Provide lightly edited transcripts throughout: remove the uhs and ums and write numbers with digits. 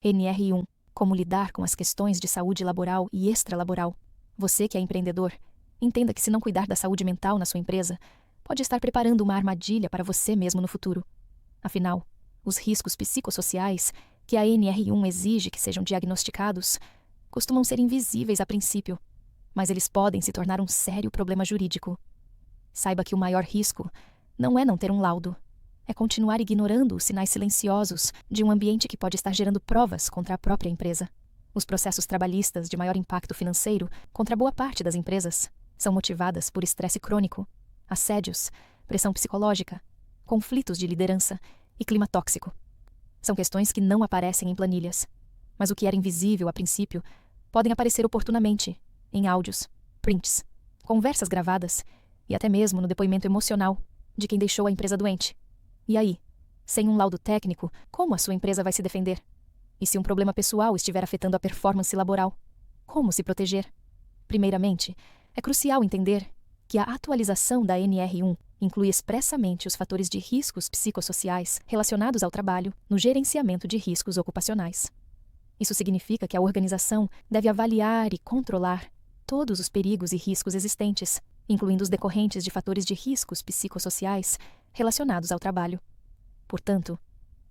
NR1. Como lidar com as questões de saúde laboral e extralaboral. Você que é empreendedor, entenda que se não cuidar da saúde mental na sua empresa, pode estar preparando uma armadilha para você mesmo no futuro. Afinal, os riscos psicossociais que a NR1 exige que sejam diagnosticados costumam ser invisíveis a princípio, mas eles podem se tornar um sério problema jurídico. Saiba que o maior risco não é não ter um laudo, é continuar ignorando os sinais silenciosos de um ambiente que pode estar gerando provas contra a própria empresa. Os processos trabalhistas de maior impacto financeiro contra boa parte das empresas são motivadas por estresse crônico, assédios, pressão psicológica, conflitos de liderança e clima tóxico. São questões que não aparecem em planilhas, mas o que era invisível a princípio podem aparecer oportunamente em áudios, prints, conversas gravadas e até mesmo no depoimento emocional de quem deixou a empresa doente. E aí, sem um laudo técnico, como a sua empresa vai se defender? E se um problema pessoal estiver afetando a performance laboral, como se proteger? Primeiramente, é crucial entender que a atualização da NR1 inclui expressamente os fatores de riscos psicossociais relacionados ao trabalho no gerenciamento de riscos ocupacionais. Isso significa que a organização deve avaliar e controlar todos os perigos e riscos existentes, incluindo os decorrentes de fatores de riscos psicossociais relacionados ao trabalho. Portanto,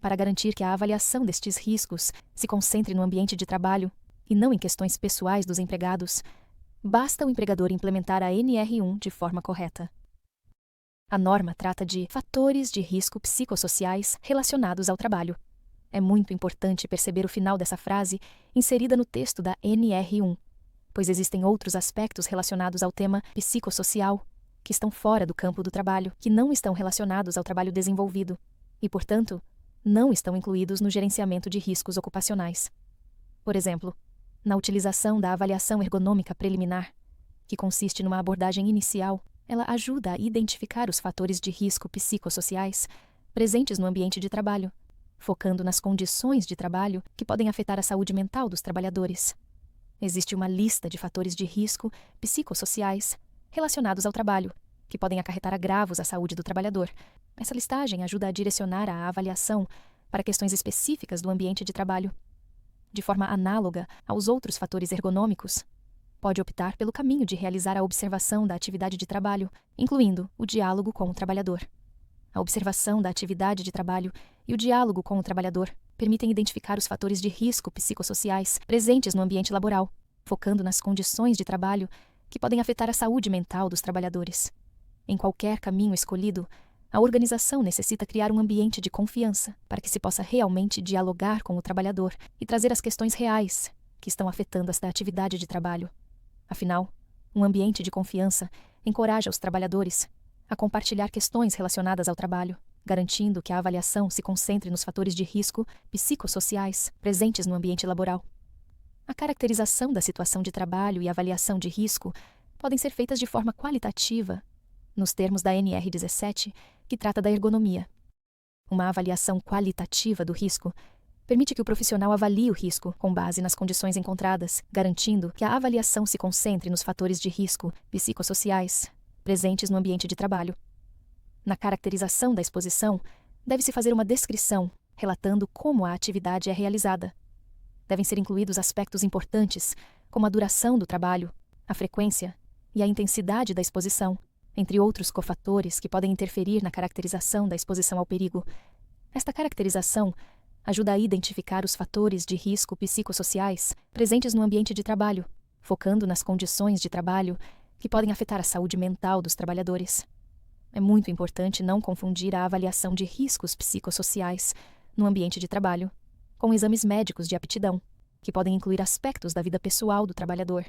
para garantir que a avaliação destes riscos se concentre no ambiente de trabalho e não em questões pessoais dos empregados, basta o empregador implementar a NR1 de forma correta. A norma trata de fatores de risco psicossociais relacionados ao trabalho. É muito importante perceber o final dessa frase inserida no texto da NR1, pois existem outros aspectos relacionados ao tema psicossocial que estão fora do campo do trabalho, que não estão relacionados ao trabalho desenvolvido e, portanto, não estão incluídos no gerenciamento de riscos ocupacionais. Por exemplo, na utilização da avaliação ergonômica preliminar, que consiste numa abordagem inicial, ela ajuda a identificar os fatores de risco psicossociais presentes no ambiente de trabalho, focando nas condições de trabalho que podem afetar a saúde mental dos trabalhadores. Existe uma lista de fatores de risco psicossociais relacionados ao trabalho, que podem acarretar agravos à saúde do trabalhador. Essa listagem ajuda a direcionar a avaliação para questões específicas do ambiente de trabalho. De forma análoga aos outros fatores ergonômicos, pode optar pelo caminho de realizar a observação da atividade de trabalho, incluindo o diálogo com o trabalhador. A observação da atividade de trabalho e o diálogo com o trabalhador permitem identificar os fatores de risco psicossociais presentes no ambiente laboral, focando nas condições de trabalho que podem afetar a saúde mental dos trabalhadores. Em qualquer caminho escolhido, a organização necessita criar um ambiente de confiança para que se possa realmente dialogar com o trabalhador e trazer as questões reais que estão afetando esta atividade de trabalho. Afinal, um ambiente de confiança encoraja os trabalhadores a compartilhar questões relacionadas ao trabalho, garantindo que a avaliação se concentre nos fatores de risco psicossociais presentes no ambiente laboral. A caracterização da situação de trabalho e avaliação de risco podem ser feitas de forma qualitativa, nos termos da NR17, que trata da ergonomia. Uma avaliação qualitativa do risco permite que o profissional avalie o risco com base nas condições encontradas, garantindo que a avaliação se concentre nos fatores de risco psicossociais presentes no ambiente de trabalho. Na caracterização da exposição, deve-se fazer uma descrição, relatando como a atividade é realizada. Devem ser incluídos aspectos importantes, como a duração do trabalho, a frequência e a intensidade da exposição, entre outros cofatores que podem interferir na caracterização da exposição ao perigo. Esta caracterização ajuda a identificar os fatores de risco psicossociais presentes no ambiente de trabalho, focando nas condições de trabalho que podem afetar a saúde mental dos trabalhadores. É muito importante não confundir a avaliação de riscos psicossociais no ambiente de trabalho com exames médicos de aptidão, que podem incluir aspectos da vida pessoal do trabalhador.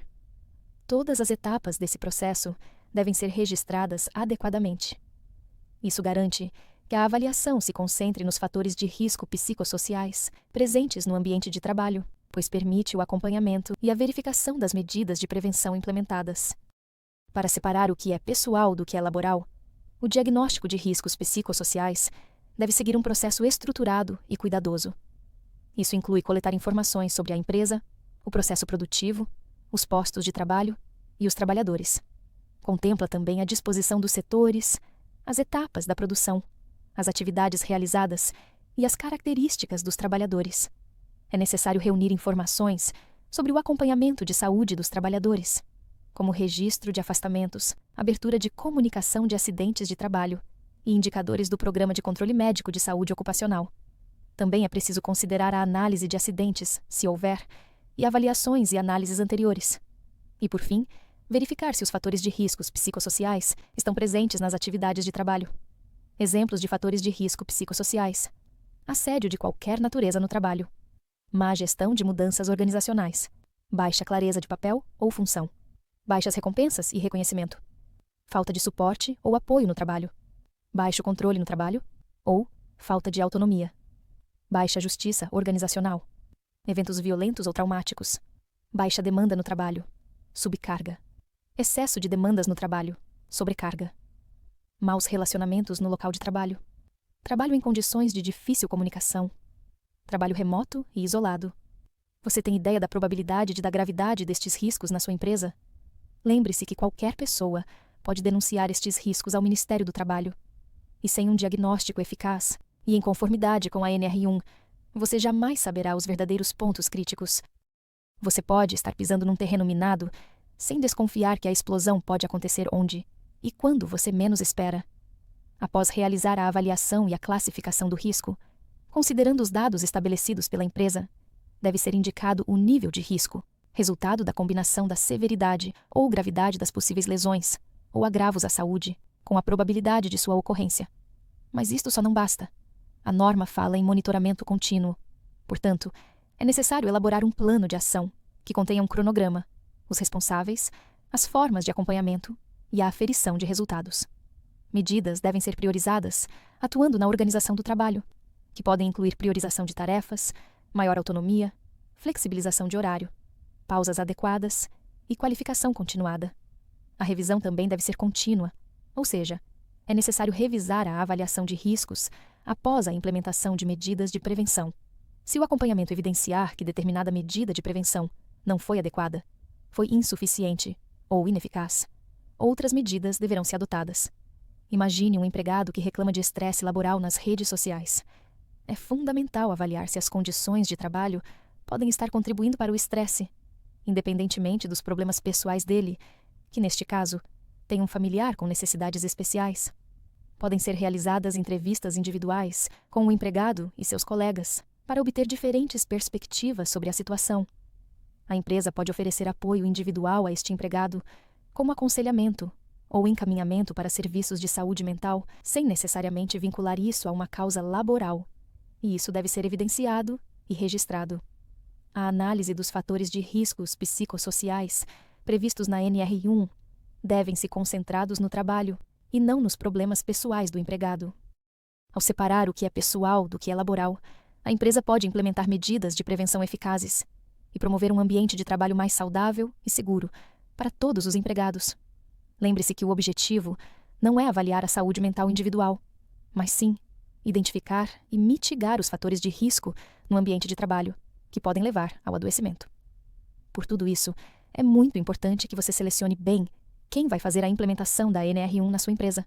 Todas as etapas desse processo devem ser registradas adequadamente. Isso garante que a avaliação se concentre nos fatores de risco psicossociais presentes no ambiente de trabalho, pois permite o acompanhamento e a verificação das medidas de prevenção implementadas. Para separar o que é pessoal do que é laboral, o diagnóstico de riscos psicossociais deve seguir um processo estruturado e cuidadoso. Isso inclui coletar informações sobre a empresa, o processo produtivo, os postos de trabalho e os trabalhadores. Contempla também a disposição dos setores, as etapas da produção, as atividades realizadas e as características dos trabalhadores. É necessário reunir informações sobre o acompanhamento de saúde dos trabalhadores, como registro de afastamentos, abertura de comunicação de acidentes de trabalho e indicadores do Programa de Controle Médico de Saúde Ocupacional. Também é preciso considerar a análise de acidentes, se houver, e avaliações e análises anteriores. E, por fim, verificar se os fatores de riscos psicossociais estão presentes nas atividades de trabalho. Exemplos de fatores de risco psicossociais: assédio de qualquer natureza no trabalho, má gestão de mudanças organizacionais, baixa clareza de papel ou função, baixas recompensas e reconhecimento, falta de suporte ou apoio no trabalho, baixo controle no trabalho ou falta de autonomia, baixa justiça organizacional, eventos violentos ou traumáticos, baixa demanda no trabalho, subcarga, excesso de demandas no trabalho, sobrecarga, maus relacionamentos no local de trabalho, trabalho em condições de difícil comunicação, trabalho remoto e isolado. Você tem ideia da probabilidade e da gravidade destes riscos na sua empresa? Lembre-se que qualquer pessoa pode denunciar estes riscos ao Ministério do Trabalho. E sem um diagnóstico eficaz e em conformidade com a NR1, você jamais saberá os verdadeiros pontos críticos. Você pode estar pisando num terreno minado sem desconfiar que a explosão pode acontecer onde e quando você menos espera. Após realizar a avaliação e a classificação do risco, considerando os dados estabelecidos pela empresa, deve ser indicado o nível de risco, resultado da combinação da severidade ou gravidade das possíveis lesões ou agravos à saúde, com a probabilidade de sua ocorrência. Mas isto só não basta. A norma fala em monitoramento contínuo. Portanto, é necessário elaborar um plano de ação que contenha um cronograma, os responsáveis, as formas de acompanhamento e a aferição de resultados. Medidas devem ser priorizadas, atuando na organização do trabalho, que podem incluir priorização de tarefas, maior autonomia, flexibilização de horário, pausas adequadas e qualificação continuada. A revisão também deve ser contínua, ou seja, é necessário revisar a avaliação de riscos após a implementação de medidas de prevenção. Se o acompanhamento evidenciar que determinada medida de prevenção não foi adequada, foi insuficiente ou ineficaz, outras medidas deverão ser adotadas. Imagine um empregado que reclama de estresse laboral nas redes sociais. É fundamental avaliar se as condições de trabalho podem estar contribuindo para o estresse, independentemente dos problemas pessoais dele, que neste caso tem um familiar com necessidades especiais. Podem ser realizadas entrevistas individuais com o empregado e seus colegas para obter diferentes perspectivas sobre a situação. A empresa pode oferecer apoio individual a este empregado, como aconselhamento ou encaminhamento para serviços de saúde mental, sem necessariamente vincular isso a uma causa laboral. E isso deve ser evidenciado e registrado. A análise dos fatores de riscos psicossociais previstos na NR1 devem ser concentrados no trabalho e não nos problemas pessoais do empregado. Ao separar o que é pessoal do que é laboral, a empresa pode implementar medidas de prevenção eficazes e promover um ambiente de trabalho mais saudável e seguro para todos os empregados. Lembre-se que o objetivo não é avaliar a saúde mental individual, mas sim identificar e mitigar os fatores de risco no ambiente de trabalho que podem levar ao adoecimento. Por tudo isso, é muito importante que você selecione bem quem vai fazer a implementação da NR1 na sua empresa.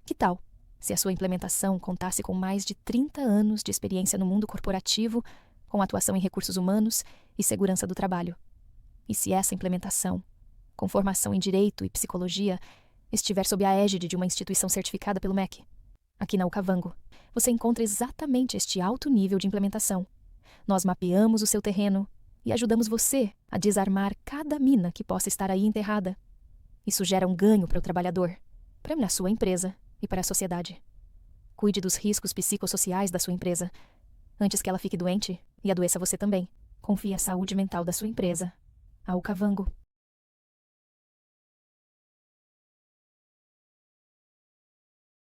Que tal se a sua implementação contasse com mais de 30 anos de experiência no mundo corporativo, com atuação em recursos humanos e segurança do trabalho? E se essa implementação, com formação em Direito e Psicologia, estiver sob a égide de uma instituição certificada pelo MEC? Aqui na Ucavango, você encontra exatamente este alto nível de implementação. Nós mapeamos o seu terreno e ajudamos você a desarmar cada mina que possa estar aí enterrada. Isso gera um ganho para o trabalhador, para a sua empresa e para a sociedade. Cuide dos riscos psicossociais da sua empresa, antes que ela fique doente e adoeça você também. Confie a saúde mental da sua empresa. A Ucavango.